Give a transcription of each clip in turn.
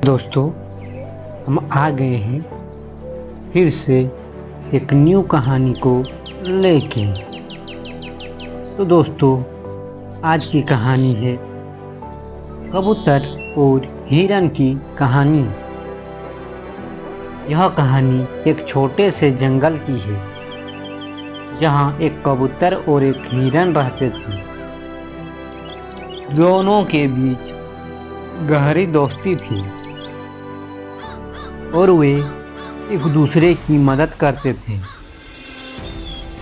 दोस्तों, हम आ गए हैं फिर से एक न्यू कहानी को लेके। तो दोस्तों, आज की कहानी है कबूतर और हिरन की कहानी। यह कहानी एक छोटे से जंगल की है जहाँ एक कबूतर और एक हिरन रहते थे। दोनों के बीच गहरी दोस्ती थी और वे एक दूसरे की मदद करते थे।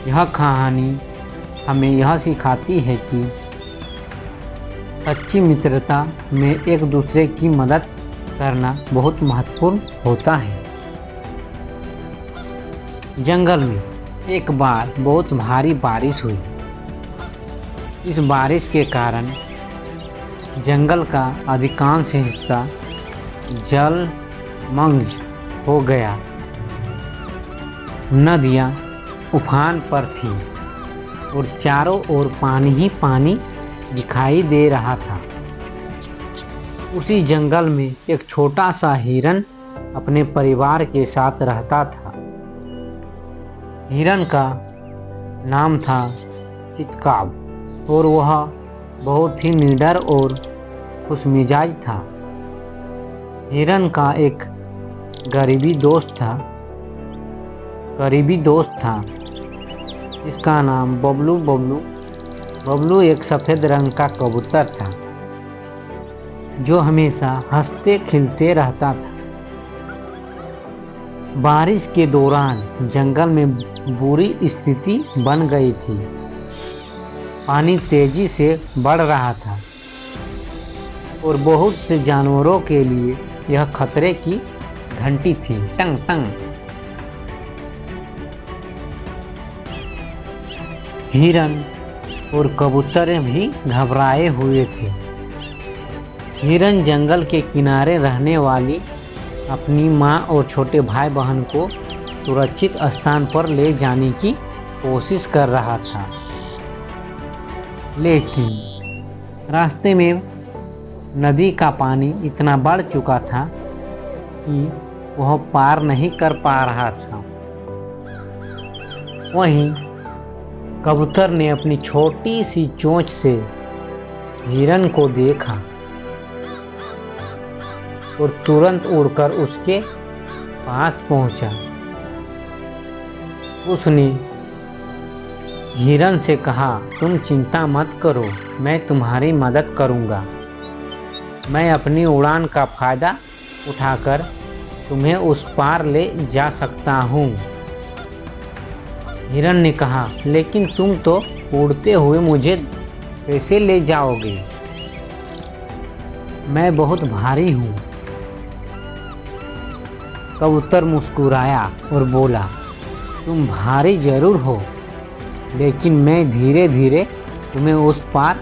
यह कहानी हमें यह सिखाती है कि सच्ची मित्रता में एक दूसरे की मदद करना बहुत महत्वपूर्ण होता है। जंगल में एक बार बहुत भारी बारिश हुई। इस बारिश के कारण जंगल का अधिकांश हिस्सा जलमग्न हो गया। नदियाँ उफान पर थीं और चारों ओर पानी ही पानी दिखाई दे रहा था। उसी जंगल में एक छोटा सा हिरन अपने परिवार के साथ रहता था। हिरन का नाम था चितकाब और वह बहुत ही निडर और खुशमिजाज था। हिरन का एक करीबी दोस्त था जिसका नाम बबलू एक सफ़ेद रंग का कबूतर था जो हमेशा हंसते खिलते रहता था। बारिश के दौरान जंगल में बुरी स्थिति बन गई थी। पानी तेजी से बढ़ रहा था और बहुत से जानवरों के लिए यह खतरे की घंटी थी। टंग टंग। हिरन और कबूतर भी घबराए हुए थे। हिरन जंगल के किनारे रहने वाली अपनी माँ और छोटे भाई बहन को सुरक्षित स्थान पर ले जाने की कोशिश कर रहा था, लेकिन रास्ते में नदी का पानी इतना बढ़ चुका था कि वह पार नहीं कर पा रहा था। वहीं कबूतर ने अपनी छोटी सी चोंच से हिरन को देखा और तुरंत उड़कर उसके पास पहुंचा। उसने हिरन से कहा, तुम चिंता मत करो, मैं तुम्हारी मदद करूंगा। मैं अपनी उड़ान का फायदा उठाकर तुम्हें उस पार ले जा सकता हूँ। हिरन ने कहा, लेकिन तुम तो उड़ते हुए मुझे कैसे ले जाओगे? मैं बहुत भारी हूँ। कबूतर मुस्कुराया और बोला, तुम भारी जरूर हो, लेकिन मैं धीरे धीरे तुम्हें उस पार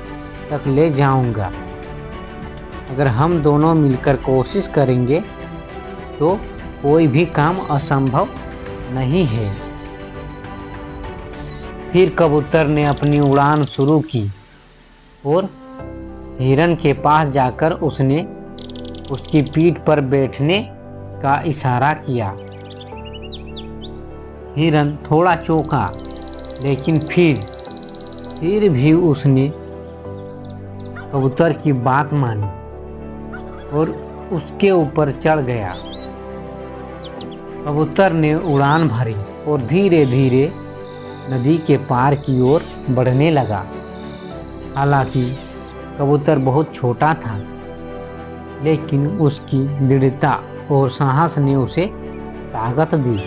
तक ले जाऊंगा। अगर हम दोनों मिलकर कोशिश करेंगे तो कोई भी काम असंभव नहीं है। फिर कबूतर ने अपनी उड़ान शुरू की और हिरन के पास जाकर उसने उसकी पीठ पर बैठने का इशारा किया। हिरन थोड़ा चौंका, लेकिन फिर भी उसने कबूतर की बात मानी और उसके ऊपर चढ़ गया। कबूतर ने उड़ान भरी और धीरे धीरे नदी के पार की ओर बढ़ने लगा। हालांकि कबूतर बहुत छोटा था, लेकिन उसकी दृढ़ता और साहस ने उसे ताकत दी।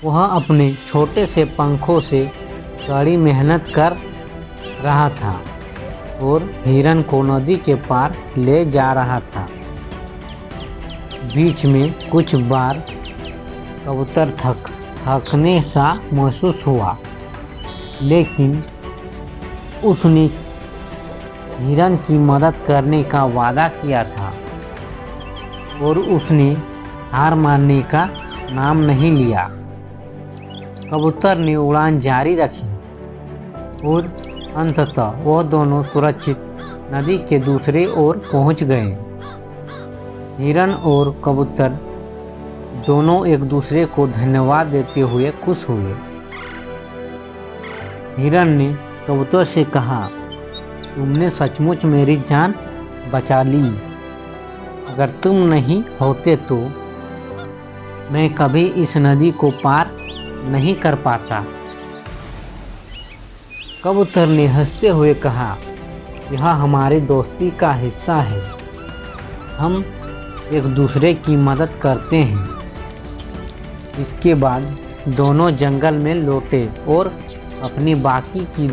वह अपने छोटे से पंखों से कड़ी मेहनत कर रहा था और हिरन को नदी के पार ले जा रहा था। बीच में कुछ बार कबूतर थकने सा महसूस हुआ, लेकिन उसने हिरन की मदद करने का वादा किया था और उसने हार मानने का नाम नहीं लिया। कबूतर ने उड़ान जारी रखी और अंततः वह दोनों सुरक्षित नदी के दूसरे ओर पहुंच गए। हिरन और कबूतर दोनों एक दूसरे को धन्यवाद देते हुए खुश हुए। हिरन ने कबूतर से कहा, तुमने सचमुच मेरी जान बचा ली। अगर तुम नहीं होते तो मैं कभी इस नदी को पार नहीं कर पाता। कबूतर ने हंसते हुए कहा, यह हमारी दोस्ती का हिस्सा है। हम एक दूसरे की मदद करते हैं। इसके बाद दोनों जंगल में लौटे और अपनी बाकी की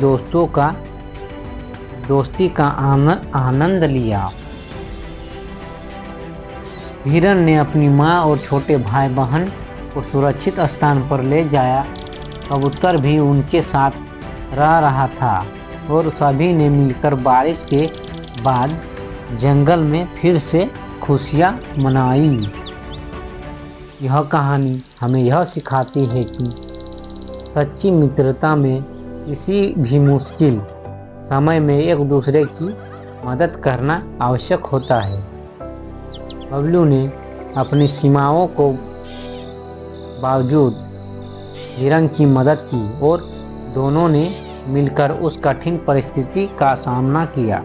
दोस्ती का आनंद लिया। हिरन ने अपनी माँ और छोटे भाई बहन को सुरक्षित स्थान पर ले जाया। कबूतर भी उनके साथ रह रहा था और सभी ने मिलकर बारिश के बाद जंगल में फिर से खुशियाँ मनाई। यह कहानी हमें यह सिखाती है कि सच्ची मित्रता में किसी भी मुश्किल समय में एक दूसरे की मदद करना आवश्यक होता है। बबलू ने अपनी सीमाओं को बावजूद हिरन की मदद की और दोनों ने मिलकर उस कठिन परिस्थिति का सामना किया।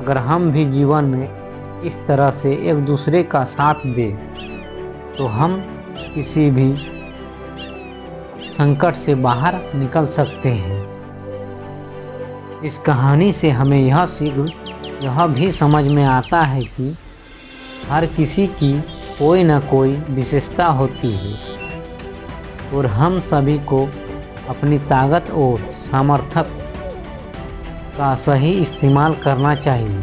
अगर हम भी जीवन में इस तरह से एक दूसरे का साथ दें तो हम किसी भी संकट से बाहर निकल सकते हैं। इस कहानी से हमें यह भी समझ में आता है कि हर किसी की कोई ना कोई विशेषता होती है और हम सभी को अपनी ताकत और सामर्थ्य का सही इस्तेमाल करना चाहिए।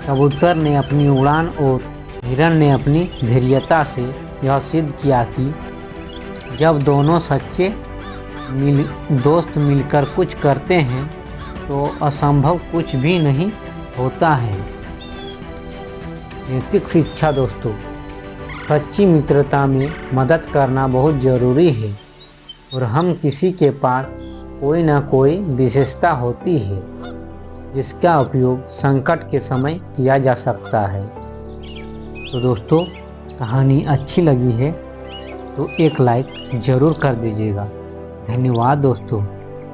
कबूतर ने अपनी उड़ान और हिरन ने अपनी धैर्यता से यह सिद्ध किया कि जब दोनों सच्चे दोस्त मिलकर कुछ करते हैं तो असंभव कुछ भी नहीं होता है। नैतिक शिक्षा दोस्तों, सच्ची मित्रता में मदद करना बहुत ज़रूरी है और हम किसी के पास कोई ना कोई विशेषता होती है जिसका उपयोग संकट के समय किया जा सकता है। तो दोस्तों, कहानी अच्छी लगी है तो एक लाइक ज़रूर कर दीजिएगा। धन्यवाद दोस्तों।